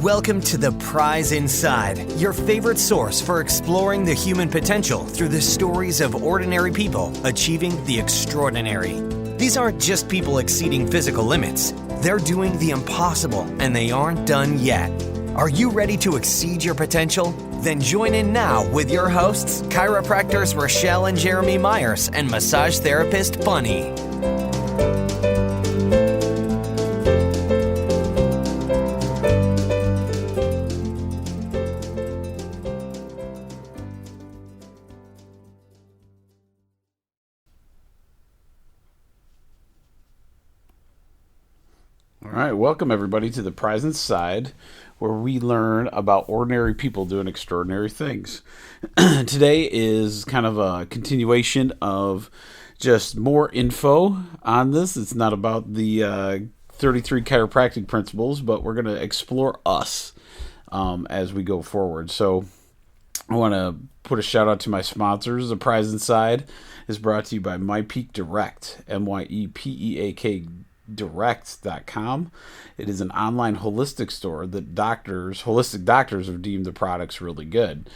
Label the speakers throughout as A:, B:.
A: Welcome to The Prize Inside, your favorite source for exploring the human potential through the stories of ordinary people achieving the extraordinary. These aren't just people exceeding physical limits. They're doing the impossible, and they aren't done yet. Are you ready to exceed your potential? Then join in now with your hosts, chiropractors Rochelle and Jeremy Myers and massage therapist Bunny.
B: All right, welcome everybody to The Prize Inside, where we learn about ordinary people doing extraordinary things. Today is kind of a continuation of just more info on this. It's not about the 33 chiropractic principles, but we're going to explore us as we go forward. So I want to put a shout out to my sponsors. The Prize Inside is brought to you by MyPeak Direct, MYEPEAK Direct.com. It is an online holistic store that holistic doctors have deemed the products really good.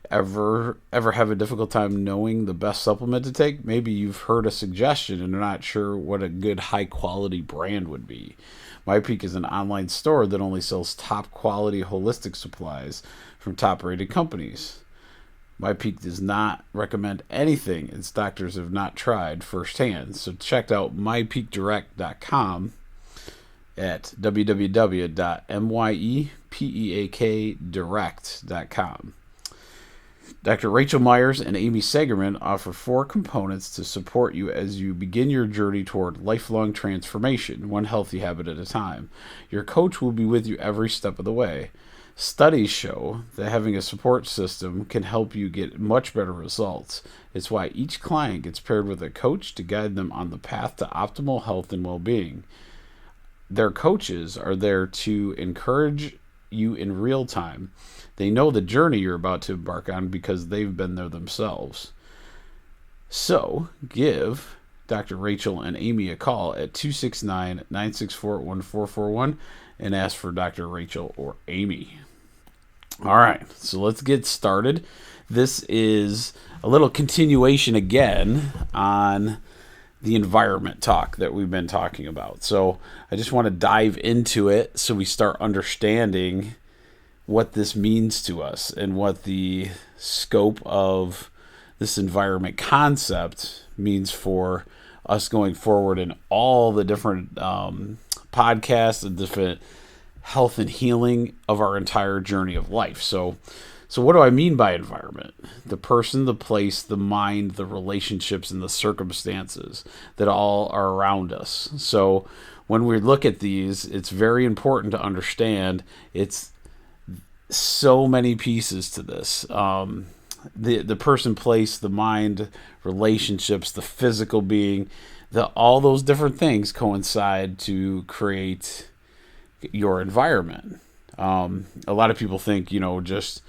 B: Ever have a difficult time knowing the best supplement to take? Maybe you've heard a suggestion and are not sure what a good high quality brand would be. MyPeak is an online store that only sells top quality holistic supplies from top rated companies. MyPeak does not recommend anything its doctors have not tried firsthand. So check out mypeakdirect.com at www.mypeakdirect.com. Dr. Rachel Myers and Amy Sagerman offer 4 components to support you as you begin your journey toward lifelong transformation, one healthy habit at a time. Your coach will be with you every step of the way. Studies show that having a support system can help you get much better results. It's why each client gets paired with a coach to guide them on the path to optimal health and well-being. Their coaches are there to encourage you in real time. They know the journey you're about to embark on because they've been there themselves. So, give Dr. Rachel and Amy a call at 269-964-1441 and ask for Dr. Rachel or Amy. All right, so let's get started. This is a little continuation again on the environment talk that we've been talking about. So I just want to dive into it so we start understanding what this means to us and what the scope of this environment concept means for us going forward in all the different podcasts and different health and healing of our entire journey of life. So what do I mean by environment? The person, the place, the mind, the relationships, and the circumstances that all are around us. So when we look at these, it's very important to understand it's so many pieces to this. The person, place, the mind, relationships, the physical being, all those different things coincide to create your environment. A lot of people think, just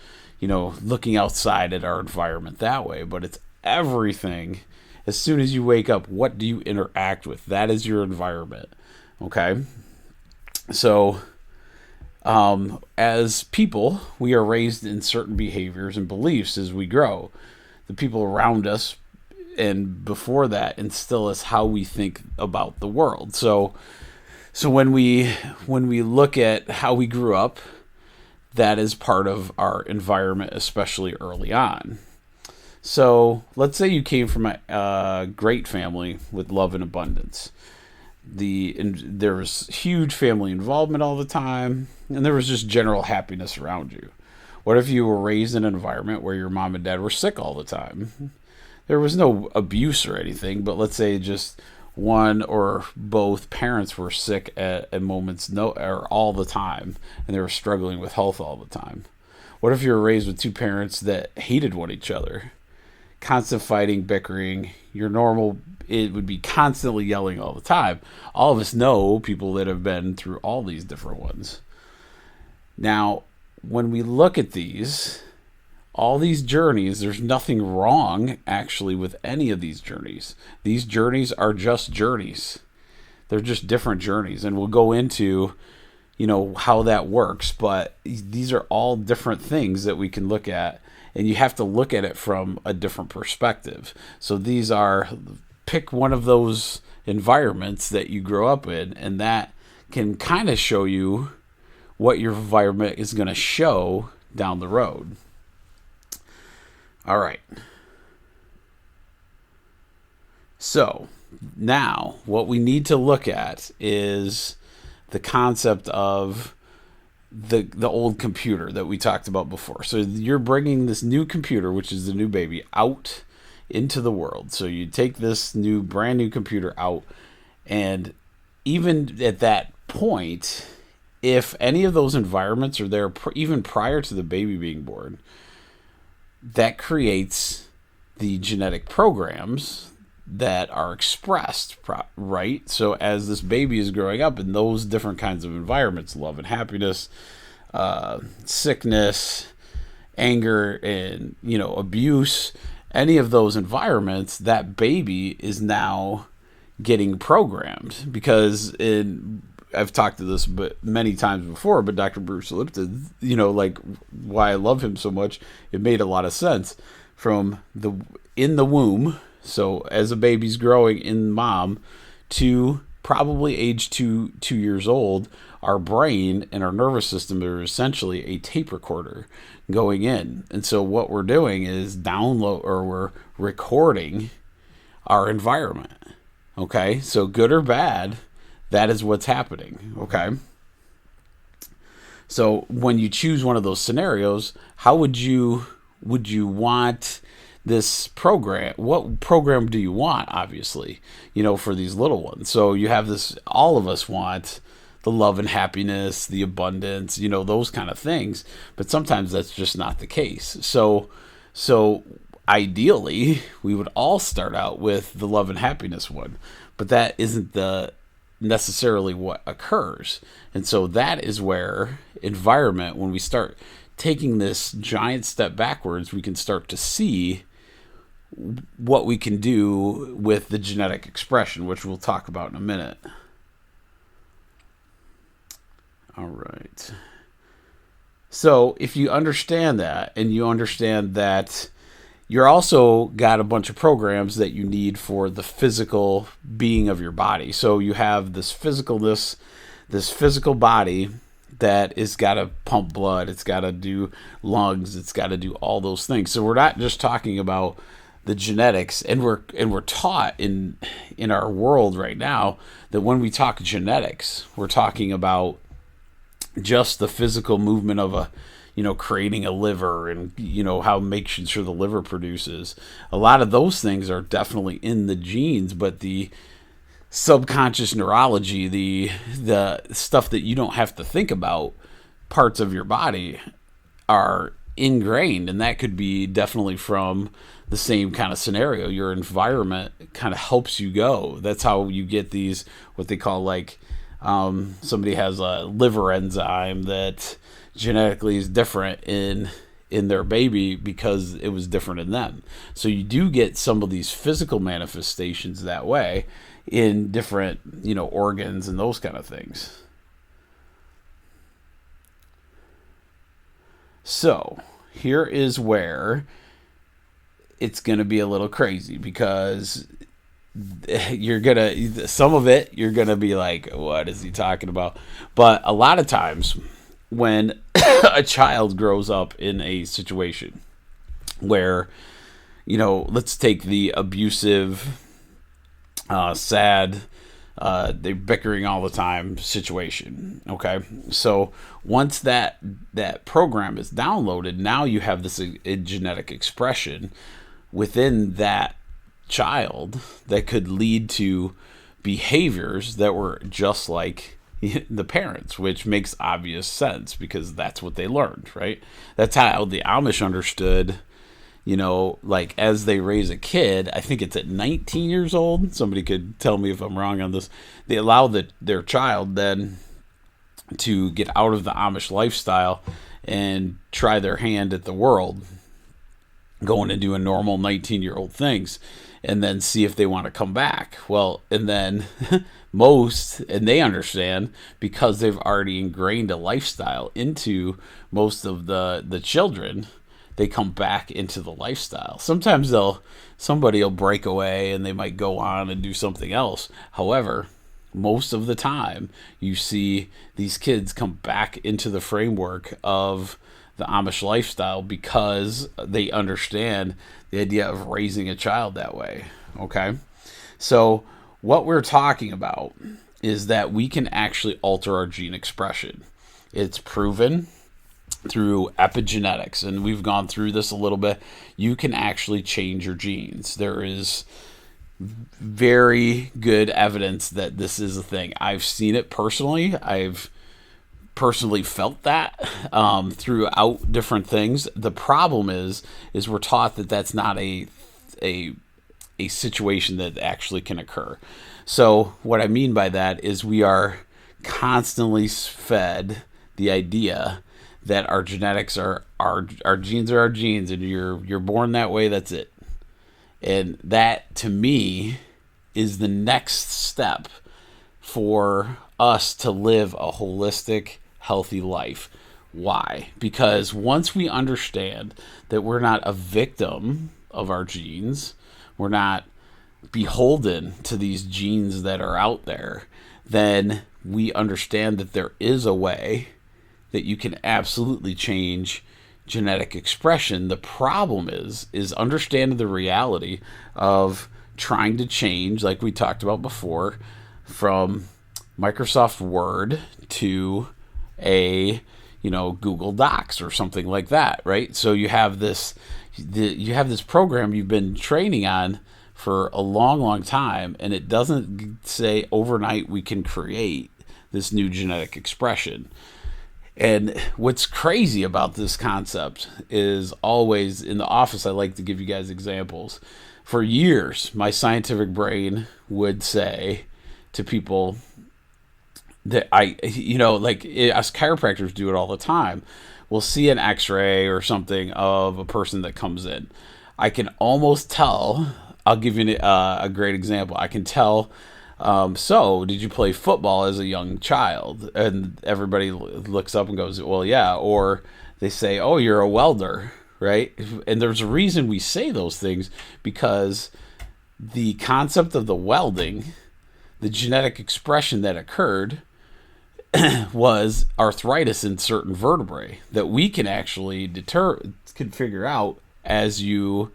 B: looking outside at our environment that way, but it's everything. As soon as you wake up, what do you interact with? That is your environment. Okay. So, as people, we are raised in certain behaviors and beliefs as we grow. The people around us and before that instill us how we think about the world. So when we look at how we grew up, that is part of our environment, especially early on. So let's say you came from a great family with love and abundance. There was huge family involvement all the time, and there was just general happiness around you. What if you were raised in an environment where your mom and dad were sick all the time? There was no abuse or anything, but let's say just one or both parents were sick at moments or all the time, and they were struggling with health all the time. What if you were raised with 2 parents that hated each other? Constant fighting, bickering. It would be constantly yelling all the time. All of us know people that have been through all these different ones. Now, when we look at all these journeys, there's nothing wrong actually with any of these journeys. These journeys are just journeys. They're just different journeys. And we'll go into how that works, but these are all different things that we can look at, and you have to look at it from a different perspective. So these are, pick one of those environments that you grow up in, and that can kind of show you what your environment is going to show down the road. All right. So now what we need to look at is the concept of the old computer that we talked about before. So you're bringing this new computer, which is the new baby, out into the world. So you take this brand new computer out, and even at that point, if any of those environments are there even prior to the baby being born, that creates the genetic programs that are expressed, right? So as this baby is growing up in those different kinds of environments, love and happiness, sickness, anger, and abuse, any of those environments, that baby is now getting programmed. Because I've talked to this many times before, but Dr. Bruce Lipton, like why I love him so much, it made a lot of sense from in the womb. So as a baby's growing in mom to probably age 2 years old, our brain and our nervous system are essentially a tape recorder going in. And so what we're doing is we're recording our environment. Okay, so good or bad, that is what's happening. Okay. So when you choose one of those scenarios, how would you want this program? What program do you want, obviously, for these little ones? So you have this, all of us want the love and happiness, the abundance, those kind of things, but sometimes that's just not the case. So ideally, we would all start out with the love and happiness one, but that isn't necessarily what occurs. And so that is where environment, when we start taking this giant step backwards, we can start to see what we can do with the genetic expression, which we'll talk about in a minute. All right. So if you understand that, and you understand that you're also got a bunch of programs that you need for the physical being of your body. So you have this physical body that is got to pump blood, it's got to do lungs, it's got to do all those things. So we're not just talking about the genetics, and we're taught in our world right now that when we talk genetics, we're talking about just the physical movement of creating a liver, and how making sure the liver produces. A lot of those things are definitely in the genes, but the subconscious neurology, the stuff that you don't have to think about, parts of your body, are ingrained, and that could be definitely from the same kind of scenario. Your environment kind of helps you go. That's how you get these, what they call, like, somebody has a liver enzyme that genetically is different in their baby because it was different in them. So you do get some of these physical manifestations that way in different, organs and those kind of things. So here is where it's going to be a little crazy, because some of it you're going to be like, what is he talking about? But a lot of times when a child grows up in a situation where, let's take the abusive, sad, they're bickering all the time situation. Okay. So once that program is downloaded, now you have this genetic expression within that child that could lead to behaviors that were just like the parents, which makes obvious sense because that's what they learned, right? That's how the Amish understood, like as they raise a kid. I think it's at 19 years old. Somebody could tell me if I'm wrong on this. They allow their child then to get out of the Amish lifestyle and try their hand at the world, going and doing normal 19-year-old things. and then see if they want to come back. Well, and then and they understand because they've already ingrained a lifestyle into most of the children. They come back into the lifestyle. Sometimes somebody will break away and they might go on and do something else. However, most of the time you see these kids come back into the framework of the Amish lifestyle because they understand the idea of raising a child that way. Okay? So what we're talking about is that we can actually alter our gene expression. It's proven through epigenetics, and we've gone through this a little bit. You can actually change your genes. There is very good evidence that this is a thing. I've seen it personally. I've personally felt that throughout different things. The problem is we're taught that that's not a situation that actually can occur. So what I mean by that is we are constantly fed the idea that our genetics are our genes are our genes, and you're born that way. That's it. And that, to me, is the next step for us to live a holistic, healthy life. Why? Because once we understand that we're not a victim of our genes, we're not beholden to these genes that are out there, then we understand that there is a way that you can absolutely change genetic expression. The problem is understanding the reality of trying to change, like we talked about before, from Microsoft Word to a Google Docs or something like that, right? So you have this program you've been training on for a long time, and it doesn't say overnight we can create this new genetic expression. And what's crazy about this concept is, always in the office, I like to give you guys examples. For years, my scientific brain would say to people that us chiropractors do it all the time. We'll see an x-ray or something of a person that comes in. I can almost tell. I'll give you a great example. I can tell, so did you play football as a young child? And everybody looks up and goes, well, yeah. Or they say, oh, you're a welder, right? And there's a reason we say those things, because the concept of the welding, the genetic expression that occurred, was arthritis in certain vertebrae that we can actually can figure out as you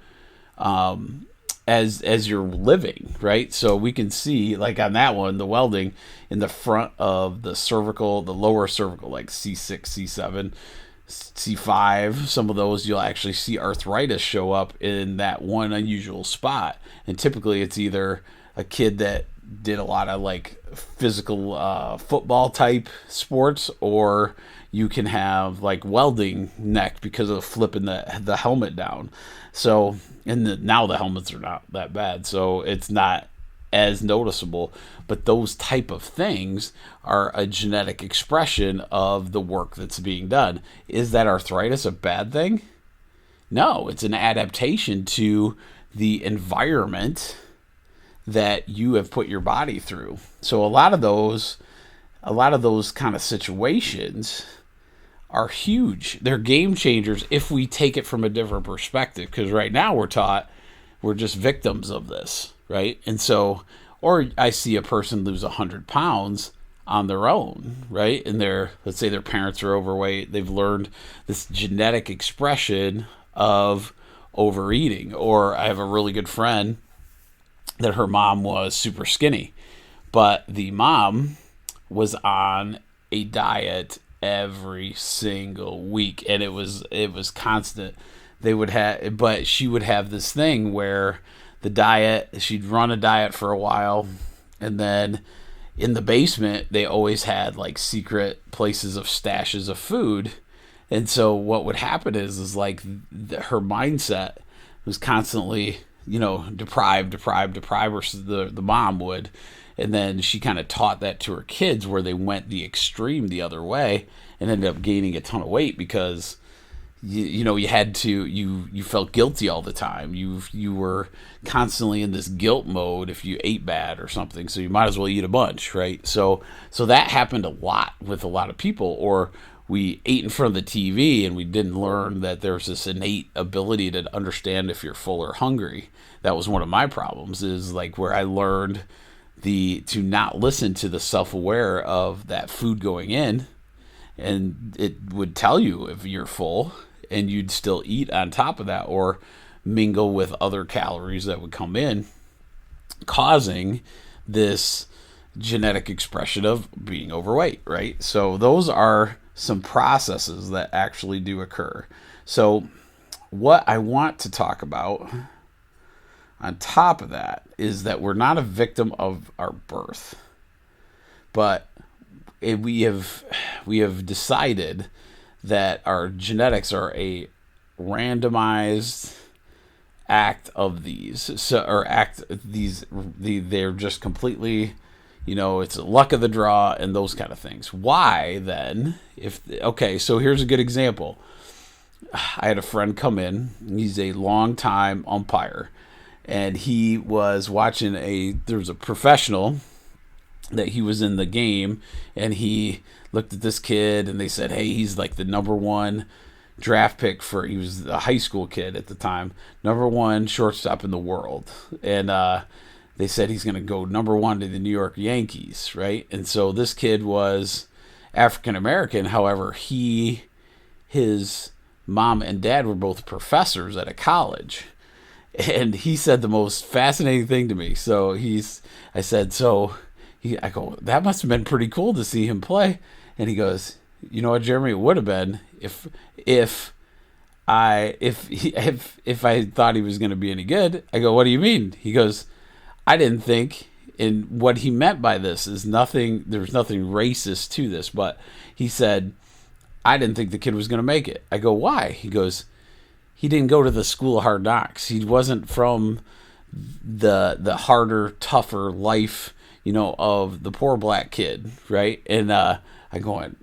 B: as you're living, right? So we can see, like on that one, the welding in the front of the cervical, the lower cervical, like C6, C7, C5, some of those you'll actually see arthritis show up in that one unusual spot. And typically it's either a kid that did a lot of like physical football type sports, or you can have like welding neck because of flipping the helmet down. So, and now the helmets are not that bad, so it's not as noticeable. But those type of things are a genetic expression of the work that's being done. Is that arthritis a bad thing? No, it's an adaptation to the environment that you have put your body through. So a lot of those kind of situations are huge. They're game changers if we take it from a different perspective, because right now we're taught we're just victims of this, right? And so, or I see a person lose 100 pounds on their own, right? And let's say their parents are overweight. They've learned this genetic expression of overeating. Or I have a really good friend that her mom was super skinny, but the mom was on a diet every single week, and it was constant. But she would have this thing where the diet, she'd run a diet for a while, and then in the basement they always had like secret places of stashes of food. And so what would happen is like her mindset was constantly, deprive, or the mom would. And then she kind of taught that to her kids, where they went the extreme the other way and ended up gaining a ton of weight because, you had to, you felt guilty all the time. You were constantly in this guilt mode if you ate bad or something, so you might as well eat a bunch, right? So that happened a lot with a lot of people. Or we ate in front of the TV and we didn't learn that there's this innate ability to understand if you're full or hungry. That was one of my problems, is like where I learned to not listen to the self-aware of that food going in, and it would tell you if you're full, and you'd still eat on top of that or mingle with other calories that would come in, causing this genetic expression of being overweight, right? So those are some processes that actually do occur. So what I want to talk about on top of that is that we're not a victim of our birth, but we have decided that our genetics are a randomized act of these. They're just completely, it's luck of the draw and those kind of things. Why then? So here's a good example. I had a friend come in. He's a long-time umpire, and he was watching there was a professional that he was in the game, and he looked at this kid and they said, hey, he's like the number one draft pick he was a high school kid at the time, number one shortstop in the world. And they said he's going to go number one to the New York Yankees, right? And so this kid was African American. However, his mom and dad were both professors at a college. And he said the most fascinating thing to me. I go, that must have been pretty cool to see him play. And he goes, you know what, Jeremy, it would have been if I thought he was going to be any good. I go, what do you mean? He goes, I didn't think, and what he meant by this is nothing, there's nothing racist to this, but he said, I didn't think the kid was going to make it. I go, why? He goes, he didn't go to the school of hard knocks. He wasn't from the harder, tougher life, of the poor black kid, right? And I'm going,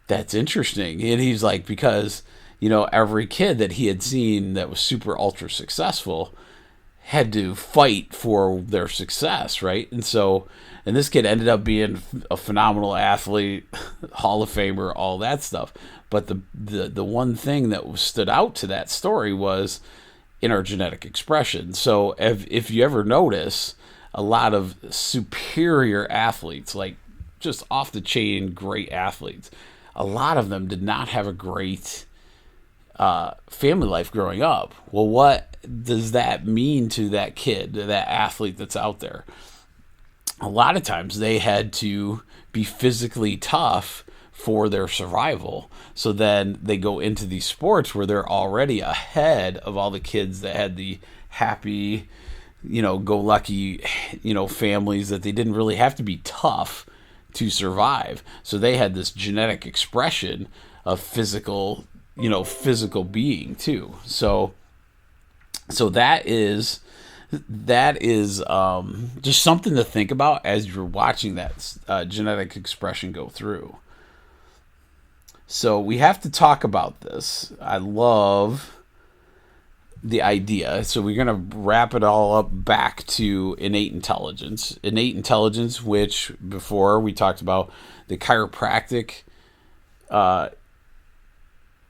B: that's interesting. And he's like, because, every kid that he had seen that was super ultra successful had to fight for their success, right? And this kid ended up being a phenomenal athlete, Hall of Famer, all that stuff. But the one thing that stood out to that story was in our genetic expression. So if you ever notice, a lot of superior athletes, like just off the chain great athletes, a lot of them did not have a great family life growing up. Well, what does that mean to that kid, that athlete that's out there? A lot of times they had to be physically tough for their survival. So then they go into these sports where they're already ahead of all the kids that had the happy, go lucky, families that they didn't really have to be tough to survive. So they had this genetic expression of physical being too. So that is just something to think about as you're watching that genetic expression go through. So we have to talk about this. I love the idea. So we're going to wrap it all up back to innate intelligence. Innate intelligence, which before we talked about the chiropractic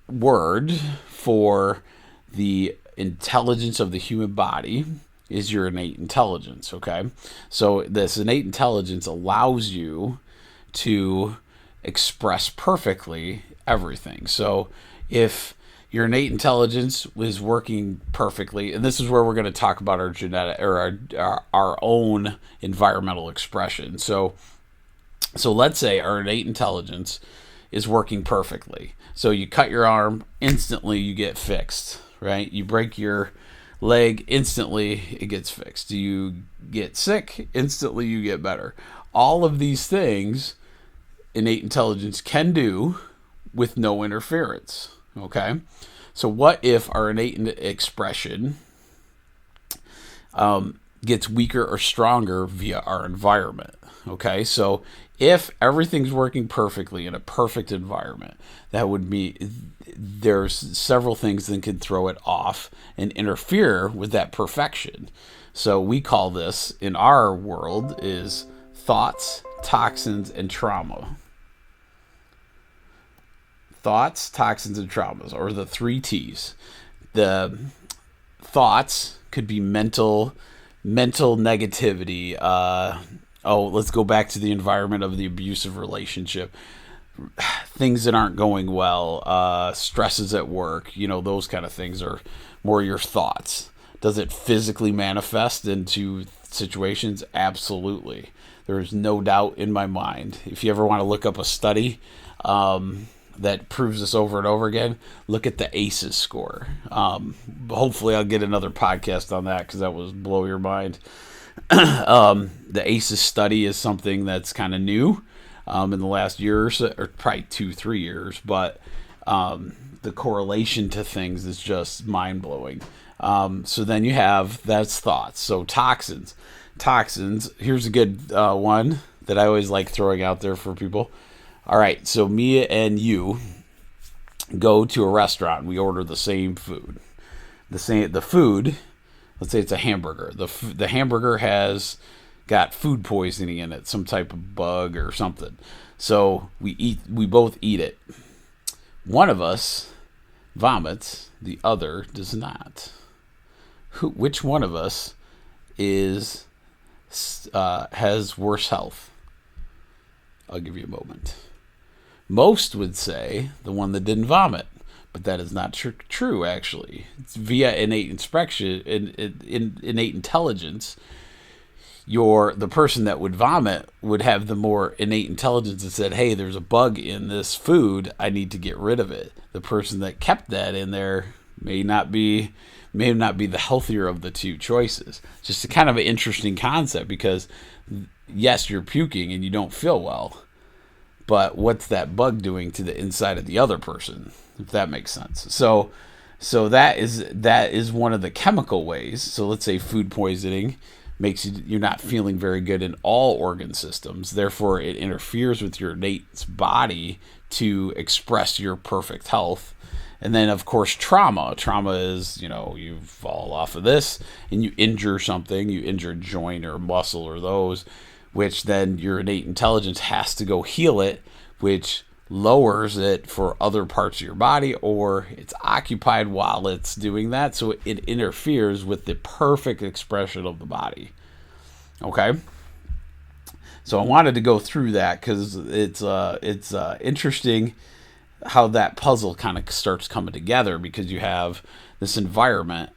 B: word for the intelligence of the human body is your innate intelligence, okay? So this innate intelligence allows you to express perfectly everything. So if your innate intelligence is working perfectly, and this is where we're going to talk about our genetic or our own environmental expression. So let's say our innate intelligence is working perfectly. So you cut your arm, instantly you get fixed, right? You break your leg, instantly it gets fixed. You get sick, instantly you get better. All of these things innate intelligence can do with no interference, okay? So what if our innate expression gets weaker or stronger via our environment, okay? So If everything's working perfectly in a perfect environment, that would be, there's several things that can throw it off and interfere with that perfection. So we call this in our world is thoughts, toxins, and trauma. Thoughts, toxins, and traumas, or the 3 T's. The thoughts could be mental negativity. Let's go back to the environment of the abusive relationship. Things that aren't going well, stresses at work, those kind of things are more your thoughts. Does it physically manifest into situations? Absolutely. There is no doubt in my mind. If you ever want to look up a study that proves this over and over again, look at the ACEs score. Hopefully I'll get another podcast on that because that will blow your mind. The ACEs study is something that's kind of new in the last year or so, or probably 2-3 years, but the correlation to things is just mind-blowing. So then you have, that's thoughts. So toxins, here's a good one that I always like throwing out there for people. All right, so me and you go to a restaurant. We order the same food. The food, let's say it's a hamburger. The hamburger has got food poisoning in it, some type of bug or something. So we both eat it. One of us vomits, the other does not. Which one of us has worse health? I'll give you a moment. Most would say the one that didn't vomit, but that is not true, actually. It's via innate intelligence. The person that would vomit would have the more innate intelligence and said, hey, there's a bug in this food, I need to get rid of it. The person that kept that in there may not be the healthier of the two choices. Just a kind of an interesting concept because, yes, you're puking and you don't feel well, but what's that bug doing to the inside of the other person, if that makes sense? So that is one of the chemical ways. So let's say food poisoning makes you're not feeling very good in all organ systems. Therefore, it interferes with your innate body to express your perfect health. And then, of course, trauma. Trauma is, you fall off of this and you injure something, you injure a joint or muscle or those, which then your innate intelligence has to go heal it, which lowers it for other parts of your body, or it's occupied while it's doing that. So it interferes with the perfect expression of the body. Okay? So I wanted to go through that because it's interesting how that puzzle kind of starts coming together, because you have this environment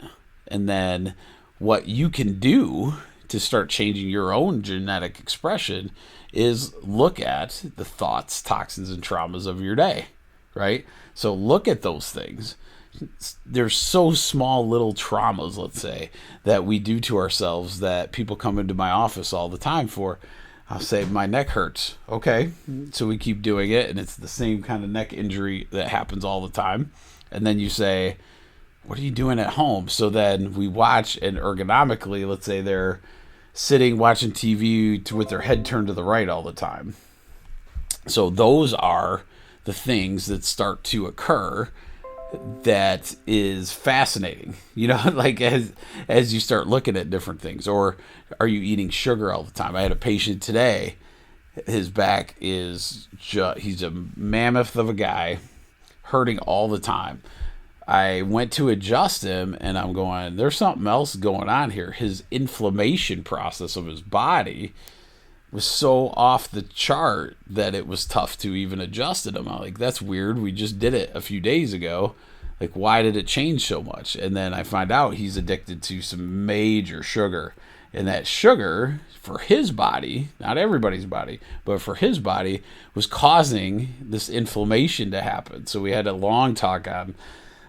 B: and then what you can do to start changing your own genetic expression is look at the thoughts, toxins, and traumas of your day, right? So look at those things. There's so small little traumas, let's say, that we do to ourselves that people come into my office all the time for. I'll say, my neck hurts. Okay. So we keep doing it, and it's the same kind of neck injury that happens all the time. And then you say, what are you doing at home? So then we watch, and ergonomically, let's say they're sitting watching TV with their head turned to the right all the time. So those are the things that start to occur that is fascinating, like as you start looking at different things. Or are you eating sugar all the time? I had a patient today, his back is he's a mammoth of a guy, hurting all the time. I went to adjust him and I'm going, there's something else going on here. His inflammation process of his body was so off the chart that it was tough to even adjust it. I'm like, that's weird. We just did it a few days ago. Like, why did it change so much? And then I find out he's addicted to some major sugar. And that sugar, for his body, not everybody's body, but for his body, was causing this inflammation to happen. So we had a long talk on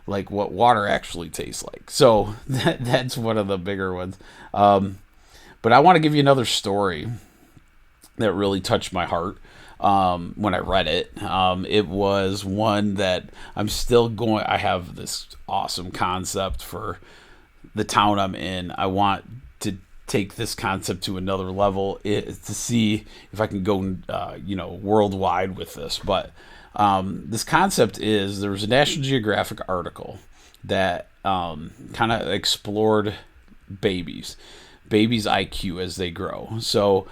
B: like what water actually tastes like. So that's one of the bigger ones. But I want to give you another story that really touched my heart when I read it. It was one that I'm still going. I have this awesome concept for the town I'm in. I want to take this concept to another level to see if I can go, worldwide with this. But this concept is, there was a National Geographic article that kind of explored babies' IQ as they grow. So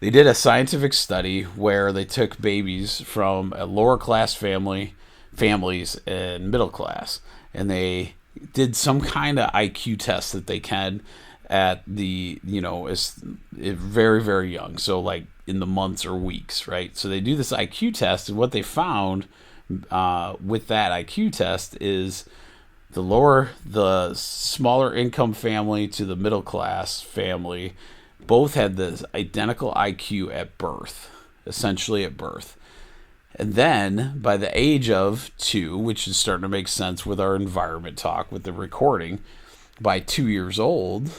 B: they did a scientific study where they took babies from a lower class families and middle class, and they did some kind of IQ test that they can at the, is very, very young. So like in the months or weeks, right? So they do this IQ test, and what they found with that IQ test is the smaller income family to the middle class family both had this identical IQ at birth, essentially at birth. And then by the age of 2, which is starting to make sense with our environment talk, with the recording, by 2 years old,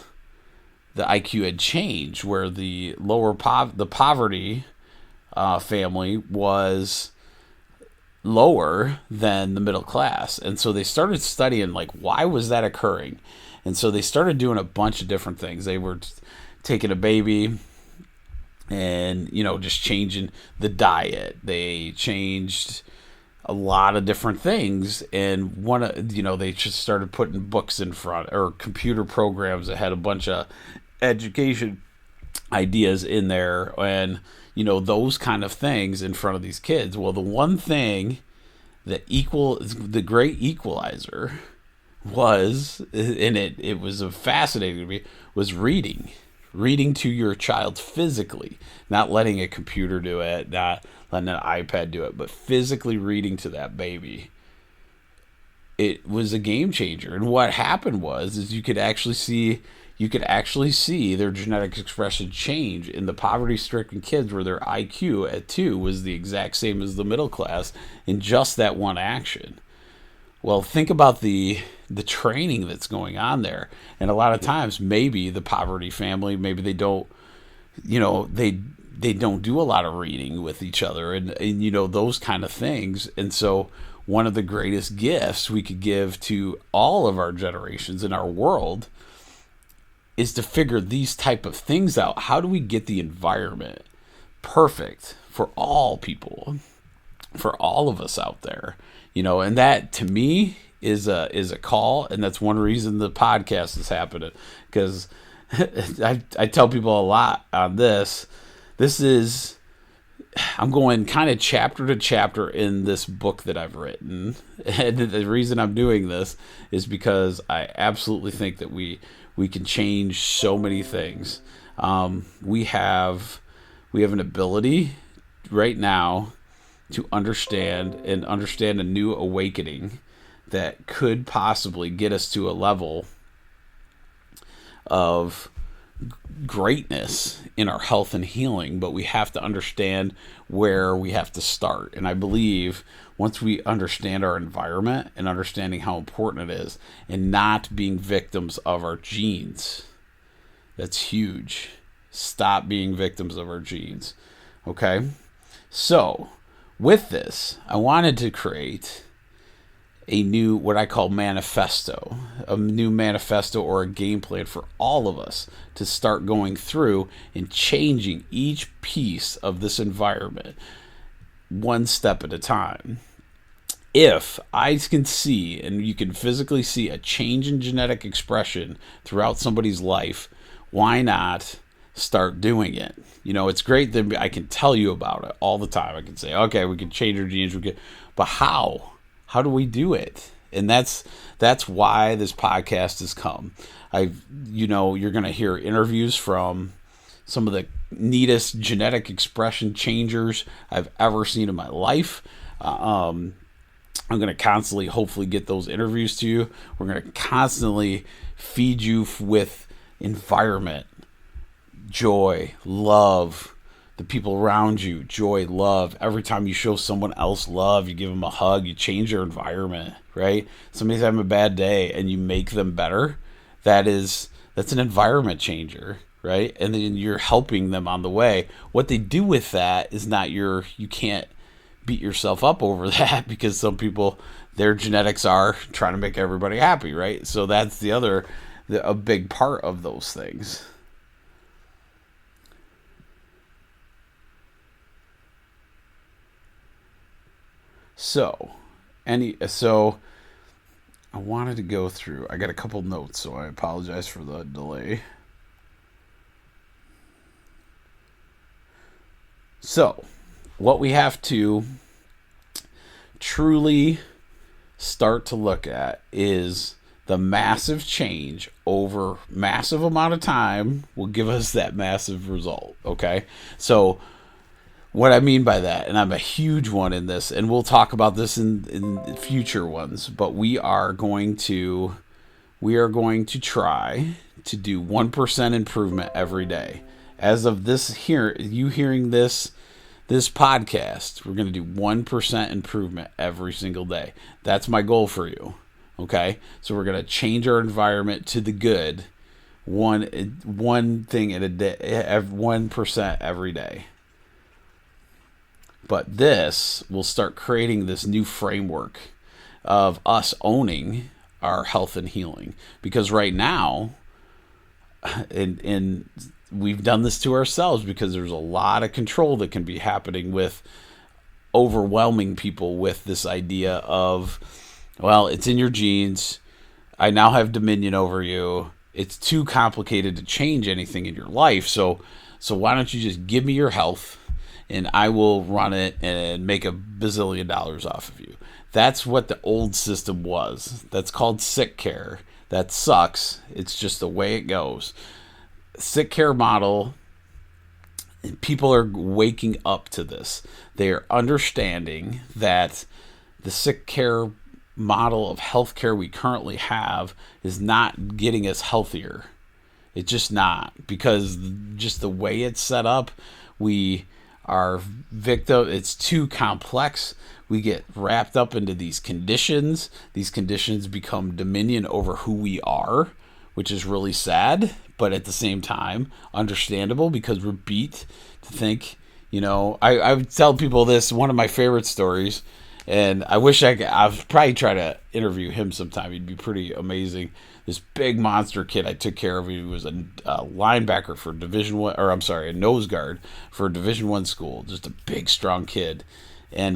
B: the IQ had changed, where the poverty family was lower than the middle class. And so they started studying, like, why was that occurring? And so they started doing a bunch of different things. They were taking a baby and, just changing the diet. They changed a lot of different things. And they just started putting books in front, or computer programs that had a bunch of education ideas in there, and those kind of things in front of these kids. Well, the one thing that the great equalizer was, and it was fascinating to me, was reading to your child physically, not letting a computer do it, not letting an iPad do it, but physically reading to that baby. It was a game changer. And what happened is you could actually see their genetic expression change in the poverty-stricken kids, where their IQ at 2 was the exact same as the middle class in just that one action. Well, think about the training that's going on there. And a lot of times, maybe the poverty family, maybe they don't, they don't do a lot of reading with each other, and those kind of things. And so one of the greatest gifts we could give to all of our generations in our world is to figure these type of things out. How do we get the environment perfect for all people, for all of us out there? And that, to me, is a call, and that's one reason the podcast is happening, because I tell people a lot on this. I'm going kind of chapter to chapter in this book that I've written, and the reason I'm doing this is because I absolutely think that we can change so many things. We have an ability right now to understand a new awakening that could possibly get us to a level of greatness in our health and healing, but we have to understand where we have to start. And I believe once we understand our environment and understanding how important it is, and not being victims of our genes, that's huge. Stop being victims of our genes. Okay? So, with this, I wanted to create a new, what I call manifesto, a new manifesto or a game plan for all of us to start going through and changing each piece of this environment one step at a time. If I can see, and you can physically see, a change in genetic expression throughout somebody's life, why not start doing it? It's great that I can tell you about it all the time. I can say, okay, we can change our genes, but how? How do we do it? And that's why this podcast has come. You're going to hear interviews from some of the neatest genetic expression changers I've ever seen in my life. I'm going to constantly, hopefully, get those interviews to you. We're going to constantly feed you with environment, joy, love, the people around you, joy, love. Every time you show someone else love, you give them a hug, you change their environment, right? Somebody's having a bad day and you make them better. That's an environment changer, right? And then you're helping them on the way. What they do with that is not you can't beat yourself up over that, because some people, their genetics are trying to make everybody happy, right? So that's a big part of those things. So I wanted to go through. I got a couple notes, so I apologize for the delay. So, what we have to truly start to look at is the massive change over massive amount of time will give us that massive result. Okay, so what I mean by that, and I'm a huge one in this, and we'll talk about this in future ones, but we are going to try to do 1% improvement every day. As of this here, you hearing this podcast, we're going to do 1% improvement every single day. That's my goal for you. Okay? So we're going to change our environment to the good, one thing in a day, 1% every day. But this will start creating this new framework of us owning our health and healing. Because right now, and we've done this to ourselves because there's a lot of control that can be happening with overwhelming people with this idea of, well, it's in your genes. I now have dominion over you. It's too complicated to change anything in your life. So why don't you just give me your health and I will run it and make $1 bazillion off of you. That's what the old system was. That's called sick care. That sucks. It's just the way it goes. Sick care model, people are waking up to this. They are understanding that the sick care model of healthcare we currently have is not getting us healthier. It's just not, because just the way it's set up, we are victim. It's too complex. We get wrapped up into these conditions. These conditions become dominion over who we are, which is really sad, but at the same time understandable, because we're beat to think, I would tell people this, one of my favorite stories, and I wish I'd probably try to interview him sometime. He'd be pretty amazing. This big monster kid I took care of. He was a linebacker for a nose guard for a Division I school. Just a big, strong kid. And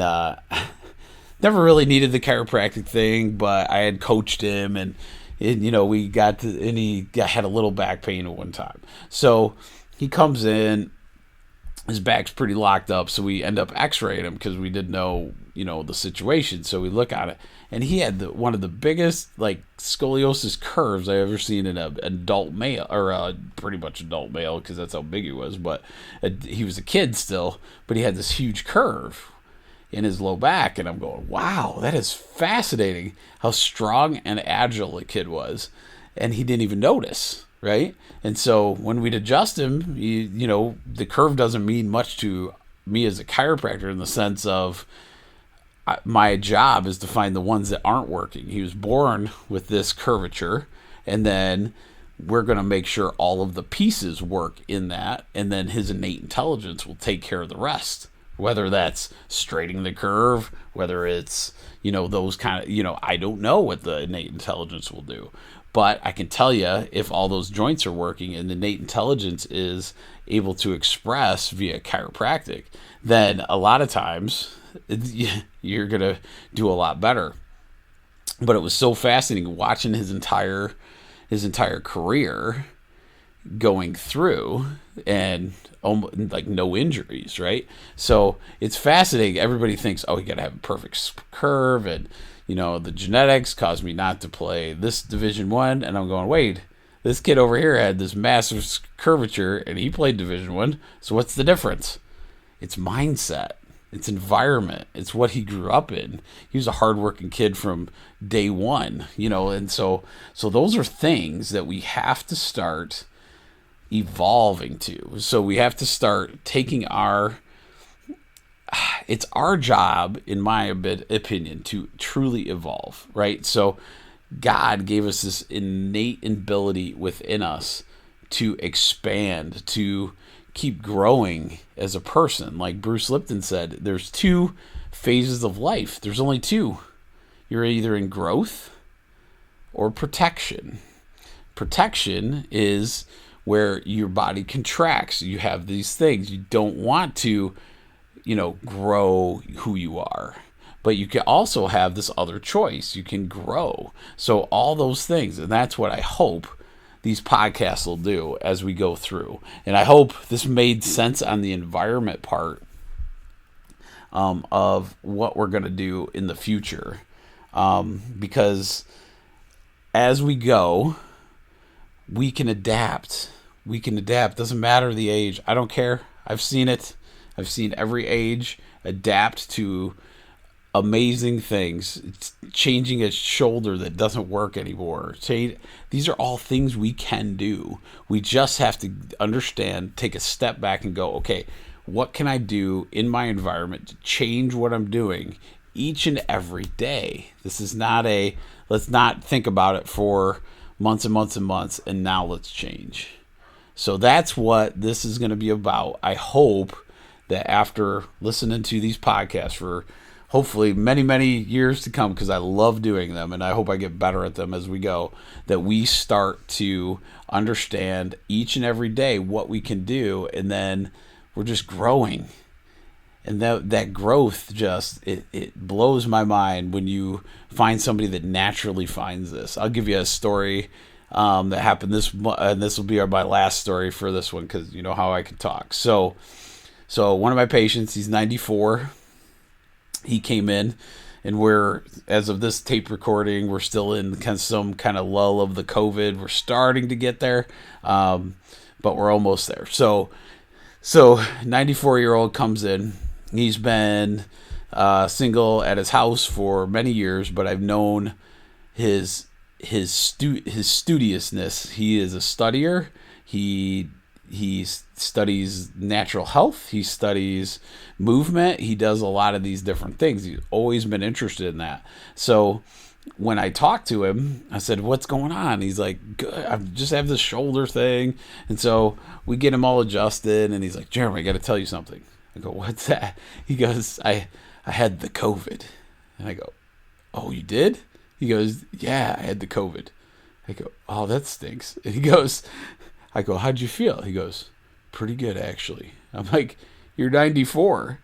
B: never really needed the chiropractic thing, but I had coached him, and we got to, and he had a little back pain at one time. So he comes in, his back's pretty locked up, so we end up x-raying him because we didn't know, the situation. So we look at it, and he had one of the biggest scoliosis curves I ever seen in an adult male, or pretty much adult male, because that's how big he was. But he was a kid still, but he had this huge curve in his low back, and I'm going, wow, that is fascinating how strong and agile the kid was, and he didn't even notice, right? And so when we'd adjust him, the curve doesn't mean much to me as a chiropractor, in the sense of my job is to find the ones that aren't working. He was born with this curvature, and then we're going to make sure all of the pieces work in that, and then his innate intelligence will take care of the rest. Whether that's straightening the curve, whether it's, those kind of, I don't know what the innate intelligence will do. But I can tell you, if all those joints are working and the innate intelligence is able to express via chiropractic, then a lot of times you're going to do a lot better. But it was so fascinating watching his entire career going through, and no injuries, right? So it's fascinating. Everybody thinks, you got to have a perfect curve, and the genetics caused me not to play this Division I, and I'm going, wait, this kid over here had this massive curvature and he played Division I. So what's the difference? It's mindset. It's environment. It's what he grew up in. He was a hardworking kid from day one, and so those are things that we have to start evolving to. So we have to start taking it's our job, in my opinion, to truly evolve, right? So God gave us this innate ability within us to expand, to keep growing as a person. Like Bruce Lipton said, there's 2 phases of life. There's only 2. You're either in growth or protection. Protection is where your body contracts. You have these things. You don't want to, grow who you are. but you can also have this other choice. You can grow. So all those things, and that's what I hope these podcasts will do as we go through. And I hope this made sense on the environment part of what we're going to do in the future. Because as we go, we can adapt. We can adapt. Doesn't matter the age. I don't care. I've seen it. I've seen every age adapt to amazing things. It's changing a shoulder that doesn't work anymore. These are all things we can do. We just have to understand, take a step back and go, okay, what can I do in my environment to change what I'm doing each and every day? This is not let's not think about it for months and months and months and now let's change. So that's what this is going to be about. I hope that after listening to these podcasts for hopefully many, many years to come, because I love doing them and I hope I get better at them as we go, that we start to understand each and every day what we can do, and then we're just growing. And that growth just, it blows my mind when you find somebody that naturally finds this. I'll give you a story that happened and this will be my last story for this one, because you know how I can talk. So one of my patients, he's 94. He came in, and we're, as of this tape recording, we're still in some kind of lull of the COVID. We're starting to get there, but we're almost there. So 94-year-old comes in. He's been single at his house for many years, but I've known his studiousness. He is a studier. He studies natural health. He studies movement. He does a lot of these different things. He's always been interested in that. So when I talked to him, I said, "What's going on?" He's like, "Good. I just have this shoulder thing." And so we get him all adjusted, and he's like, "Jeremy, I got to tell you something." I go, "What's that?" He goes, I had the COVID. And I go, "Oh, you did?" He goes, "Yeah, I had the COVID." I go, "Oh, that stinks." And he goes, I go, "How'd you feel?" He goes, "Pretty good, actually." I'm like, "You're 94.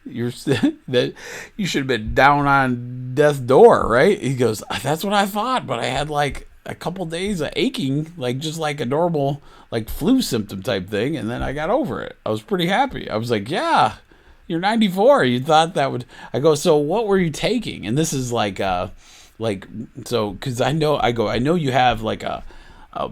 B: You should have been down on death's door, right?" He goes, "That's what I thought, but I had like a couple days of aching, like just like a normal like flu symptom type thing, and then I got over it. I was pretty happy." I was like, "Yeah, you're 94. You thought that would..." I go, "So what were you taking?" And this is so because I know you have like a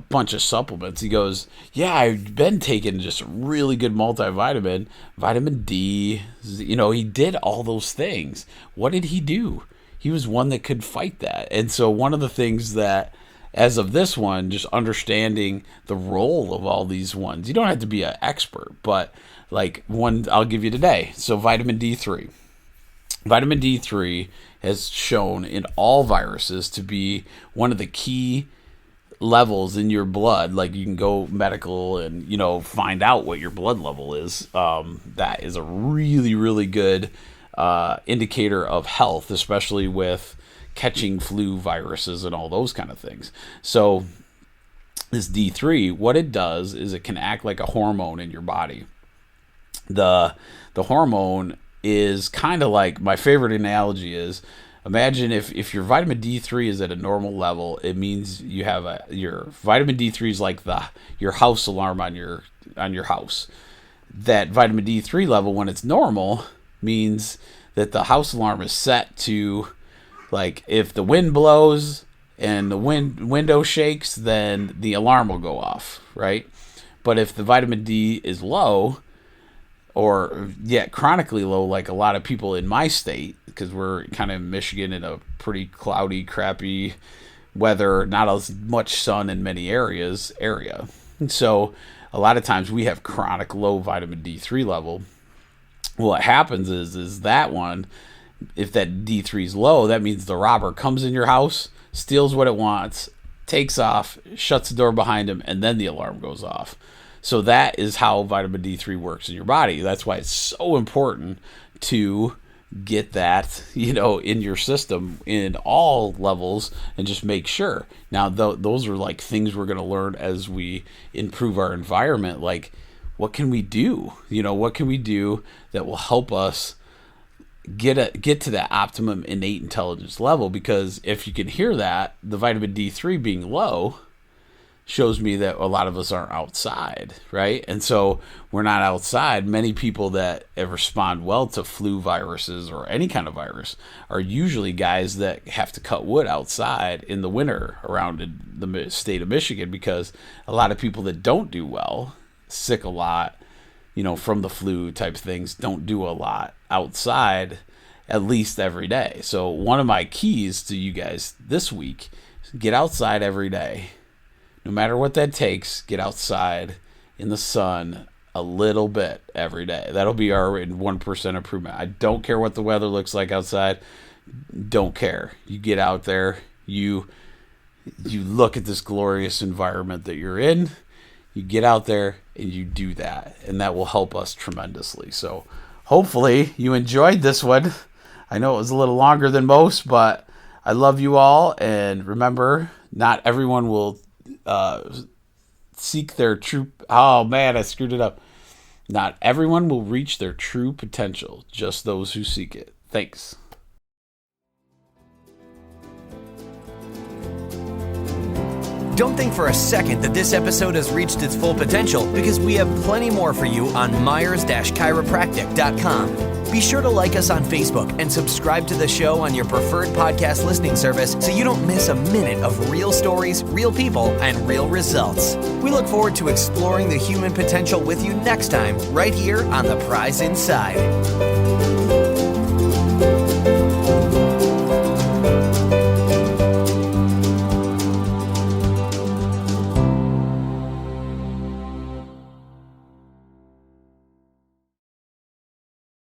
B: bunch of supplements. He goes, "Yeah, I've been taking just a really good multivitamin, vitamin D." You know, he did all those things. What did he do? He was one that could fight that. And so one of the things that, as of this one, just understanding the role of all these ones, you don't have to be an expert, but like one I'll give you today. So vitamin D3. Vitamin D3 has shown in all viruses to be one of the key levels in your blood. Like you can go medical and, you know, find out what your blood level is. That is a really, really good indicator of health, especially with catching flu viruses and all those kind of things. So this D3, what it does is it can act like a hormone in your body. The hormone is kind of like, my favorite analogy is, imagine if your vitamin D3 is at a normal level, it means you have your vitamin D3 is like your house alarm on your house. That vitamin D3 level, when it's normal, means that the house alarm is set to, like, if the wind blows and the window shakes, then the alarm will go off, right? But if the vitamin D is low, or yet chronically low, like a lot of people in my state, because we're kind of in Michigan in a pretty cloudy, crappy weather, not as much sun in many area. And so a lot of times we have chronic low vitamin D3 level. What happens is that one, if that D3 is low, that means the robber comes in your house, steals what it wants, takes off, shuts the door behind him, and then the alarm goes off. So that is how vitamin D3 works in your body. That's why it's so important to get that, in your system in all levels, and just make sure. Now, those are like things we're going to learn as we improve our environment. Like, what can we do? What can we do that will help us get to that optimum innate intelligence level, because if you can hear that, the vitamin D3 being low shows me that a lot of us aren't outside, right? And so we're not outside. Many people that respond well to flu viruses or any kind of virus are usually guys that have to cut wood outside in the winter around the state of Michigan, because a lot of people that don't do well, sick a lot, from the flu type things, don't do a lot outside at least every day. So one of my keys to you guys this week is get outside every day. No matter what that takes, get outside in the sun a little bit every day. That'll be our 1% improvement. I don't care what the weather looks like outside. Don't care. You get out there. You look at this glorious environment that you're in. You get out there and you do that. And that will help us tremendously. So hopefully you enjoyed this one. I know it was a little longer than most, but I love you all. And remember, not everyone will seek their true... Oh, man, I screwed it up. Not everyone will reach their true potential, just those who seek it. Thanks.
A: Don't think for a second that this episode has reached its full potential, because we have plenty more for you on Myers-Chiropractic.com. Be sure to like us on Facebook and subscribe to the show on your preferred podcast listening service so you don't miss a minute of real stories, real people, and real results. We look forward to exploring the human potential with you next time, right here on The Prize Inside.